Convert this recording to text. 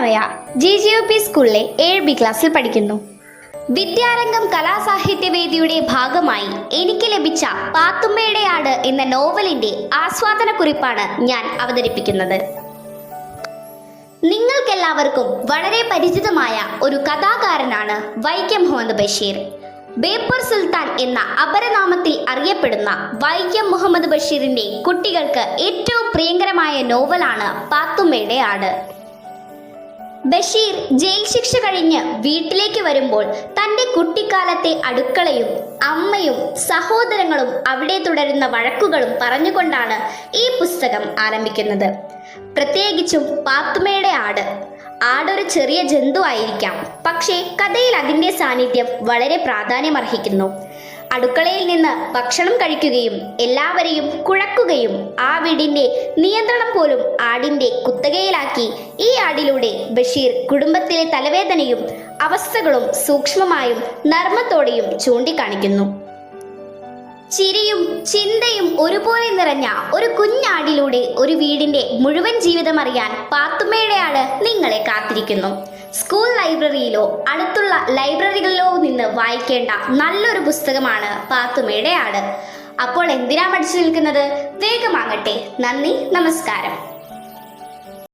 നവയ GGUP സ്കൂളിലെ 7B ക്ലാസ്സിൽ പഠിക്കുന്നു. വിദ്യാരംഗം കലാസാഹിത്യവേദിയുടെ ഭാഗമായി എനിക്ക് ലഭിച്ച പാത്തുമ്മയുടെ ആട് എന്ന നോവലിന്റെ ആസ്വാദനക്കുറിപ്പാണ് ഞാൻ അവതരിപ്പിക്കുന്നത്. നിങ്ങൾക്കെല്ലാവർക്കും വളരെ പരിചിതമായ ഒരു കഥാകാരനാണ് വൈക്കം മുഹമ്മദ് ബഷീർ. ബേപ്പൂർ സുൽത്താൻ എന്ന അപരനാമത്തിൽ അറിയപ്പെടുന്ന വൈക്കം മുഹമ്മദ് ബഷീറിന്റെ കുട്ടികൾക്ക് ഏറ്റവും പ്രിയങ്കരമായ നോവലാണ് പാത്തുമ്മയുടെ ആട്. ബഷീർ ജയിൽ ശിക്ഷ കഴിഞ്ഞ് വീട്ടിലേക്ക് വരുമ്പോൾ തൻ്റെ കുട്ടിക്കാലത്തെ അടുക്കളയും അമ്മയും സഹോദരങ്ങളും അവിടെ തുടരുന്ന വഴക്കുകളും പറഞ്ഞുകൊണ്ടാണ് ഈ പുസ്തകം ആരംഭിക്കുന്നത്. പ്രത്യേകിച്ചും പാത്തുമ്മയുടെ ആട്. ആടൊരു ചെറിയ ജന്തു ആയിരിക്കാം, പക്ഷേ കഥയിൽ അതിൻ്റെ സാന്നിധ്യം വളരെ പ്രാധാന്യമർഹിക്കുന്നു. അടുക്കളയിൽ നിന്ന് ഭക്ഷണം കഴിക്കുകയും എല്ലാവരെയും കുഴക്കുകയും ആ വീടിൻ്റെ നിയന്ത്രണം പോലും ആടിൻ്റെ കുത്തകയിലാക്കി ഈ ആടിലൂടെ ബഷീർ കുടുംബത്തിലെ തലവേദനയും അവസ്ഥകളും സൂക്ഷ്മമായും നർമ്മത്തോടെയും ചൂണ്ടിക്കാണിക്കുന്നു. ചിരിയും ചിന്തയും ഒരുപോലെ നിറഞ്ഞ ഒരു കുഞ്ഞാടിലൂടെ ഒരു വീടിന്റെ മുഴുവൻ ജീവിതം അറിയാൻ പാത്തുമ്മയുടെ ആട് നിങ്ങളെ കാത്തിരിക്കുന്നു. സ്കൂൾ ലൈബ്രറിയിലോ അടുത്തുള്ള ലൈബ്രറികളിലോ നിന്ന് വായിക്കേണ്ട നല്ലൊരു പുസ്തകമാണ് പാത്തുമ്മയുടെ ആട്. അപ്പോൾ എന്തിനാ മടിച്ചു നിൽക്കുന്നത്? വേഗമാകട്ടെ. നന്ദി, നമസ്കാരം.